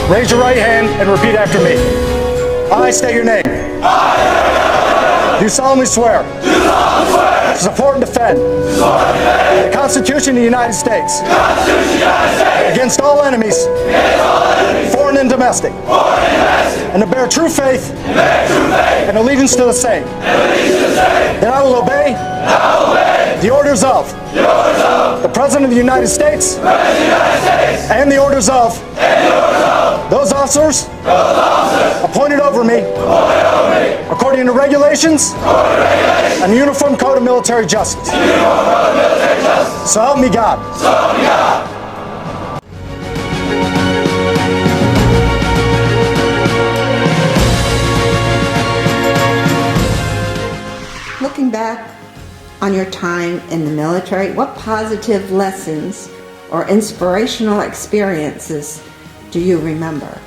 Raise your right hand and repeat after me. I state your name. Do solemnly swear to support and defend the Constitution of the United States against all enemies, foreign and domestic, and to bear true faith and allegiance to the same. That I will obey the orders of the President of the United States and the orders of those officers appointed over me according to regulations and the Uniform Code of Military Justice. So help me God. Looking back on your time in the military, what positive lessons or inspirational experiences do you remember?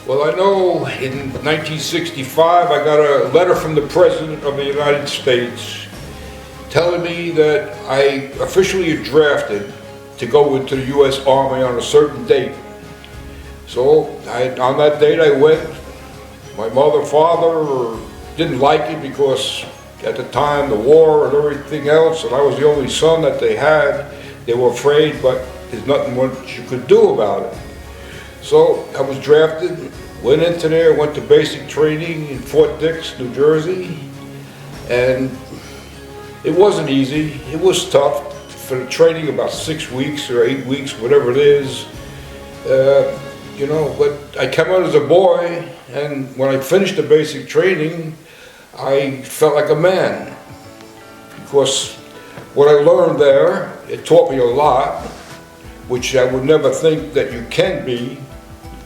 Well, I know in 1965 I got a letter from the President of the United States telling me that I officially drafted to go into the U.S. Army on a certain date. So on that date I went. My mother and father didn't like it because at the time the war and everything else, and I was the only son that they had. They were afraid, but there's nothing much you could do about it. So I was drafted, went into there, went to basic training in Fort Dix, New Jersey, and it wasn't easy. It was tough for the training, about 6 weeks or 8 weeks, whatever it is. But I came out as a boy, and when I finished the basic training, I felt like a man, because what I learned there, it taught me a lot, which I would never think that you can be.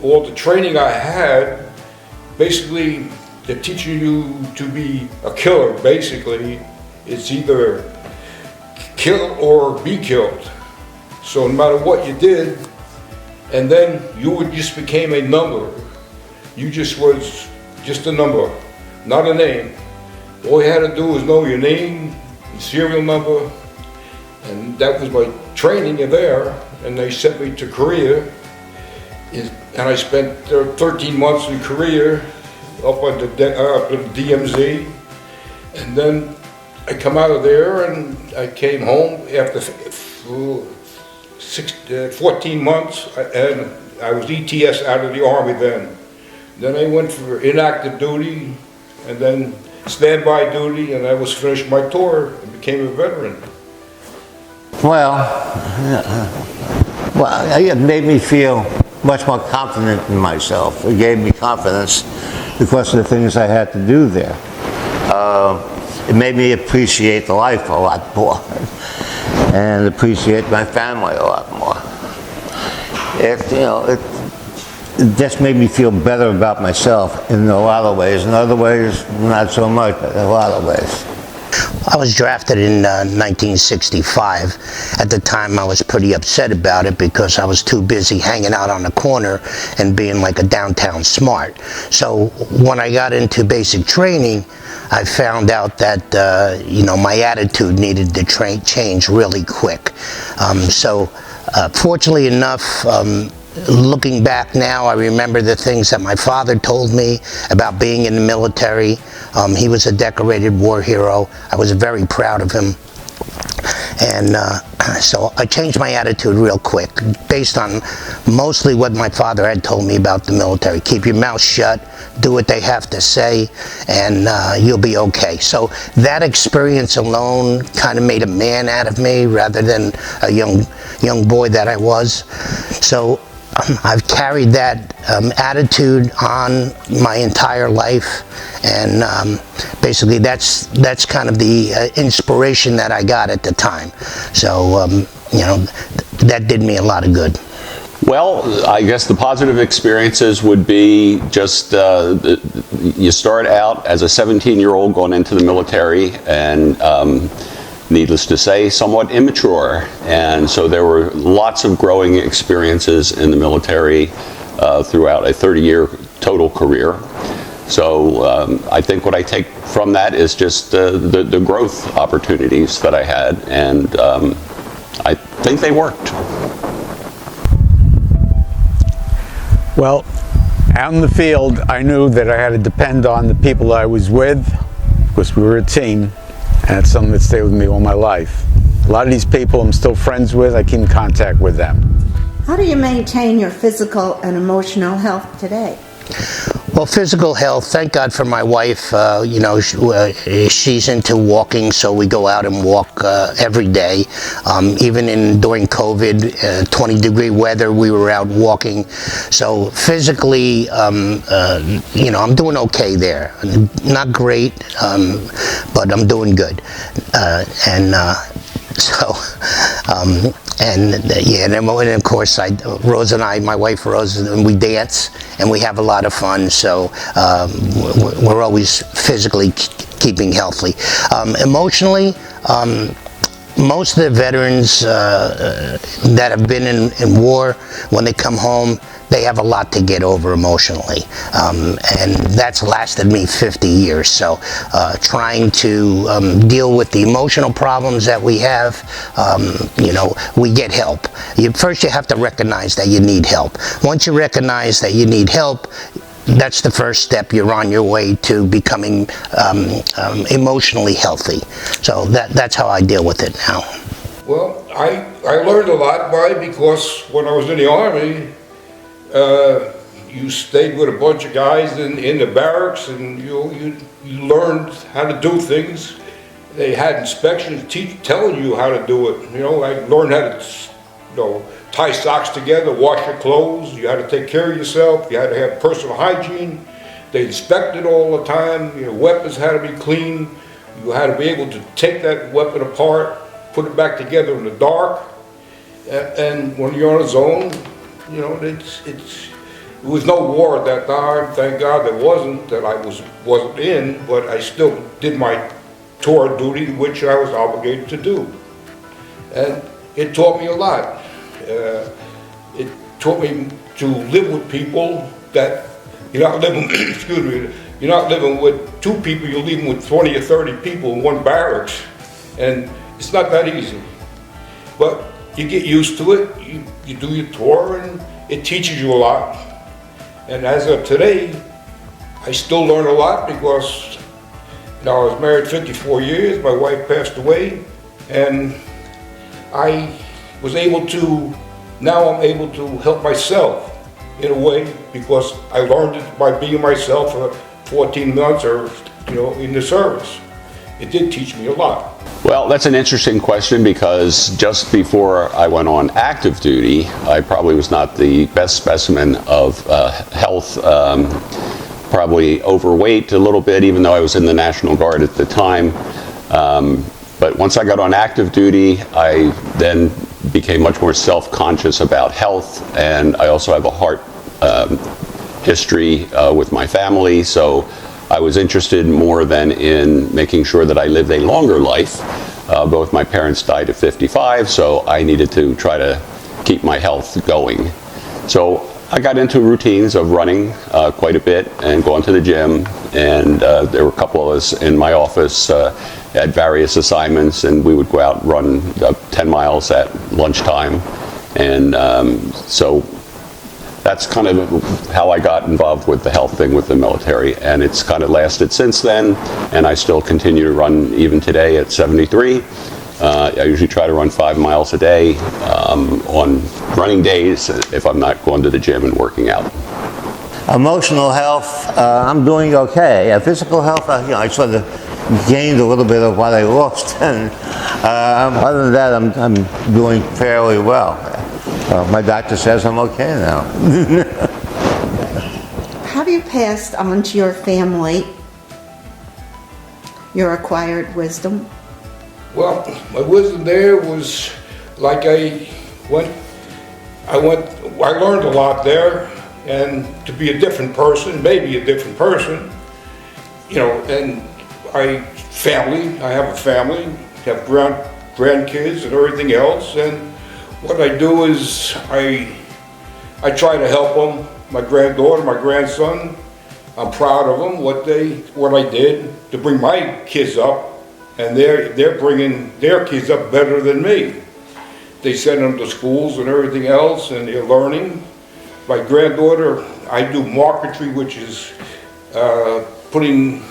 All the training I had, basically, they're teaching you to be a killer, basically. It's either kill or be killed. So no matter what you did, and then just became a number. You just was just a number, not a name. All you had to do was know your name, your serial number, and that was my training there. And they sent me to Korea, and I spent 13 months in Korea, up in the DMZ, and then I come out of there and I came home after 14 months, and I was ETS out of the Army then. Then I went for inactive duty, and then standby duty, and I was finished my tour and became a veteran. It made me feel much more confident in myself. It gave me confidence because of the things I had to do there. It made me appreciate life a lot more and appreciate my family a lot more. It just made me feel better about myself in a lot of ways. In other ways, not so much, but in a lot of ways. I was drafted in 1965. At the time, I was pretty upset about it because I was too busy hanging out on the corner and being like a downtown smart. So when I got into basic training, I found out that my attitude needed to change really quick. Fortunately enough, looking back now, I remember the things that my father told me about being in the military. He was a decorated war hero. I was very proud of him. And so I changed my attitude real quick, based on mostly what my father had told me about the military. Keep your mouth shut, do what they have to say, and you'll be okay. So that experience alone kind of made a man out of me rather than a young boy that I was. So I've carried that attitude on my entire life, and basically that's kind of the inspiration that I got at the time. So that did me a lot of good. Well, I guess the positive experiences would be just you start out as a 17-year-old going into the military, and needless to say, somewhat immature. And so there were lots of growing experiences in the military throughout a 30-year total career. So I think what I take from that is just the growth opportunities that I had, and I think they worked. Well, Out in the field, I knew that I had to depend on the people I was with, because we were a team, and it's something that stayed with me all my life. A lot of these people I'm still friends with. I keep in contact with them. How do you maintain your physical and emotional health today? Well, physical health, thank God for my wife. You know, she's into walking, so we go out and walk every day. Even during COVID, 20-degree weather, we were out walking. So physically, you know, I'm doing okay there. Not great, but I'm doing good. Yeah, and of course, Rose and I, my wife Rose, and we dance and we have a lot of fun. So we're always physically keeping healthy. Emotionally, most of the veterans that have been in war, when they come home, they have a lot to get over emotionally, and that's lasted me 50 years. So trying to deal with the emotional problems that we have, you know, we get help. First you have to recognize that you need help. Once you recognize that you need help, that's the first step. You're on your way to becoming emotionally healthy. So that's how I deal with it now. Well, I learned a lot because when I was in the Army, you stayed with a bunch of guys in the barracks, and you learned how to do things. They had inspections telling you how to do it. You know, I learned how to, tie socks together, wash your clothes. You had to take care of yourself. You had to have personal hygiene. They inspected all the time. Your weapons had to be clean. You had to be able to take that weapon apart, put it back together in the dark. And when you're on a zone, you know, it was no war at that time. Thank God there wasn't, that I wasn't in, but I still did my tour duty, which I was obligated to do. And it taught me a lot. It taught me to live with people that you're not living, excuse me, you're not living with two people, you're living with 20 or 30 people in one barracks. And it's not that easy. But you get used to it, you do your tour, and it teaches you a lot. And as of today, I still learn a lot because I was married 54 years, my wife passed away, and I was able to, now I'm able to help myself in a way because I learned it by being myself for 14 months or, in the service. It did teach me a lot. Well, that's an interesting question because just before I went on active duty, I probably was not the best specimen of health, probably overweight a little bit, even though I was in the National Guard at the time. But once I got on active duty, I then became much more self-conscious about health, and I also have a heart history with my family, so I was interested more than in making sure that I lived a longer life. Both my parents died at 55, so I needed to try to keep my health going. So I got into routines of running quite a bit and going to the gym, and there were a couple of us in my office at various assignments, and we would go out and run 10 miles at lunchtime. And so that's kind of how I got involved with the health thing with the military, and it's kind of lasted since then, and I still continue to run even today at 73. I usually try to run 5 miles a day on running days if I'm not going to the gym and working out. Emotional health, I'm doing okay. Physical health, I sort of gained a little bit of what I lost, and other than that, I'm doing fairly well. My doctor says I'm okay now. Have you passed on to your family your acquired wisdom? Well, my wisdom there was like I learned a lot there, and to be a different person, maybe a different person, and I have a family, have grandkids and everything else, and what I do is I try to help them, my granddaughter, my grandson. I'm proud of them, what I did to bring my kids up, and they're bringing their kids up better than me. They send them to schools and everything else, and they're learning. my granddaughter, I do marquetry, which is putting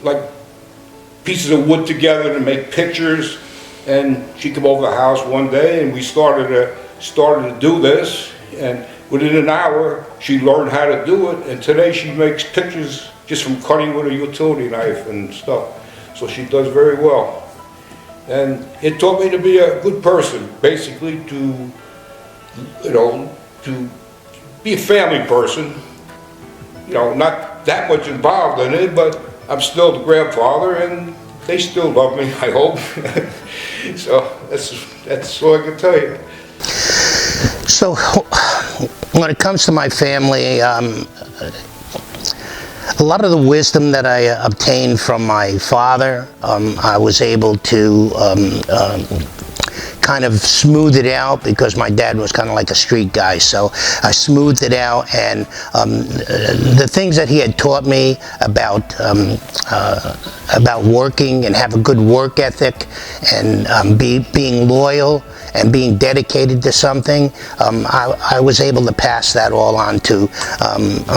like pieces of wood together to make pictures. And she came over the house one day, and we started to do this. And within an hour, she learned how to do it. And today, she makes pictures just from cutting with a utility knife and stuff. So she does very well. And it taught me to be a good person, basically to be a family person. Not that much involved in it, but I'm still the grandfather, and they still love me, I hope. So that's all I can tell you. So when it comes to my family, a lot of the wisdom that I obtained from my father, I was able to kind of smooth it out, because my dad was kind of like a street guy, so I smoothed it out. And the things that he had taught me about working and have a good work ethic, and being loyal and being dedicated to something, I was able to pass that all on to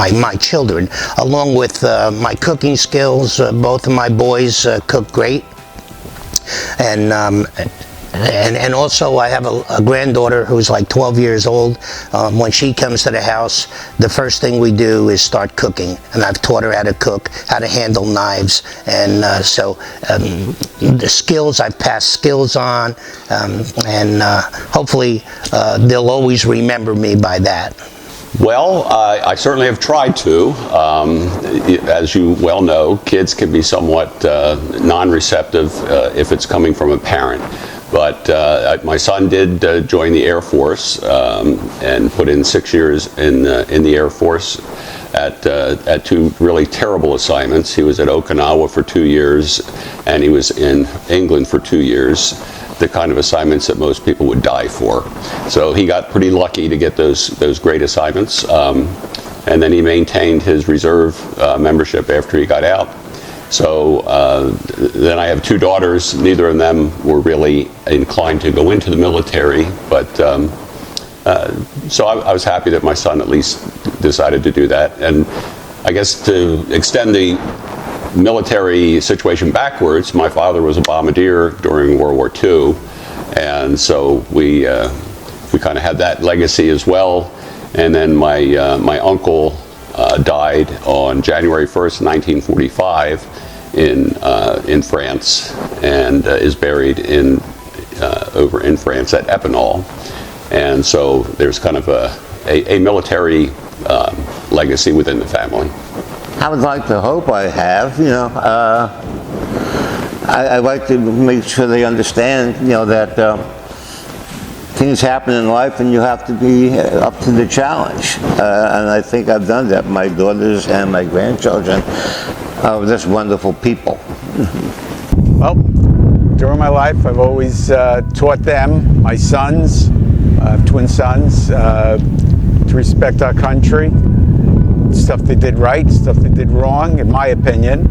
my children, along with my cooking skills. Both of my boys cook great, and also I have a granddaughter who's like 12 years old. When she comes to the house, the first thing we do is start cooking, and I've taught her how to cook, how to handle knives, and the skills, I've passed skills on, and hopefully they'll always remember me by that. Well, I certainly have tried to. As you well know, kids can be somewhat non-receptive if it's coming from a parent. But my son did join the Air Force and put in 6 years in the Air Force at 2 really terrible assignments. He was at Okinawa for 2 years, and he was in England for 2 years. The kind of assignments that most people would die for. So he got pretty lucky to get those great assignments. And then he maintained his reserve membership after he got out. So then I have 2 daughters. Neither of them were really inclined to go into the military, but so I was happy that my son at least decided to do that. And I guess to extend the military situation backwards, my father was a bombardier during World War II, and so we kind of had that legacy as well. And then my uncle died on January 1st, 1945 in France, and is buried over in France at Epinal. And so there's kind of a military legacy within the family. I would like to hope I have, I like to make sure they understand, that things happen in life and you have to be up to the challenge. And I think I've done that. My daughters and my grandchildren are just wonderful people. Well, during my life, I've always taught them, my sons, I have twin sons, to respect our country. Stuff they did right, stuff they did wrong, in my opinion,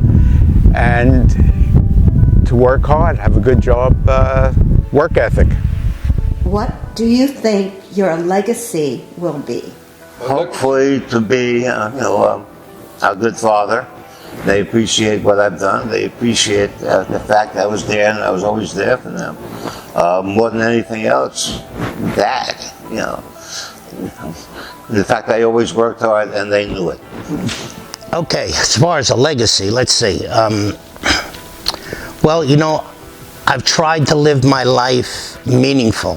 and to work hard, have a good job, work ethic. What do you think your legacy will be? Hopefully to be, a good father. They appreciate what I've done. They appreciate the fact that I was there and I was always there for them. More than anything else, Dad, the fact that I always worked hard and they knew it. Okay, as far as a legacy, let's see. Well, I've tried to live my life meaningful.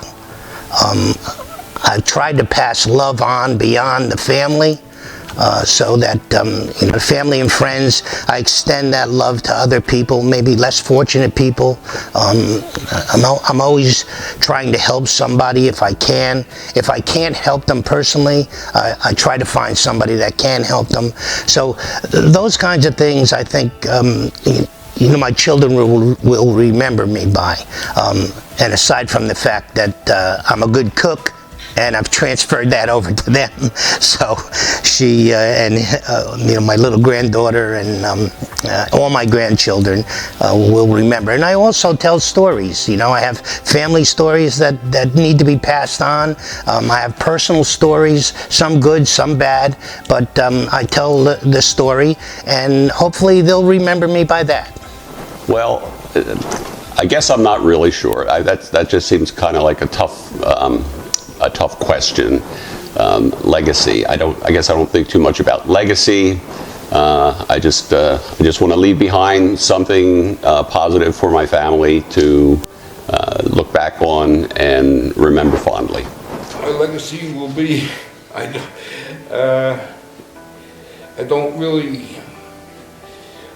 I've tried to pass love on beyond the family, so that family and friends, I extend that love to other people, maybe less fortunate people. I'm always trying to help somebody if I can. If I can't help them personally, I try to find somebody that can help them. So those kinds of things, I think, my children will remember me by. And aside from the fact that I'm a good cook and I've transferred that over to them. So she and my little granddaughter and all my grandchildren will remember. And I also tell stories. I have family stories that need to be passed on. I have personal stories, some good, some bad, but I tell the story, and hopefully they'll remember me by that. Well, I guess I'm not really sure. That just seems kind of like a tough question. Legacy. I guess I don't think too much about legacy. I just want to leave behind something positive for my family to look back on and remember fondly. My legacy will be,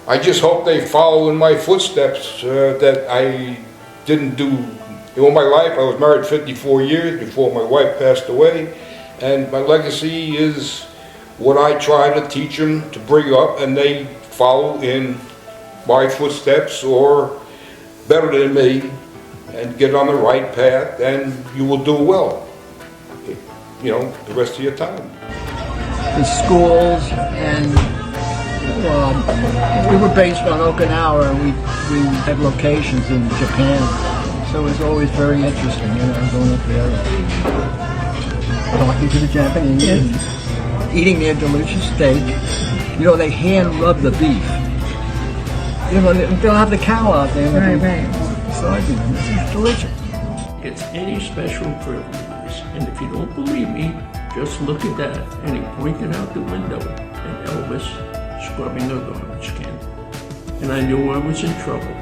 I just hope they follow in my footsteps that I didn't do. All my life, I was married 54 years before my wife passed away, and my legacy is what I try to teach them to bring up, and they follow in my footsteps or better than me and get on the right path, and you will do well, the rest of your time. The schools, and we were based on Okinawa. We had locations in Japan, so it was always very interesting, going up there, talking to the Japanese, and eating their delicious steak. They hand rub the beef. They'll have the cow out there. Right. So it's delicious. It's any special privileges, and if you don't believe me, just look at that. And he pointed out the window at Elvis scrubbing a garbage can. And I knew I was in trouble.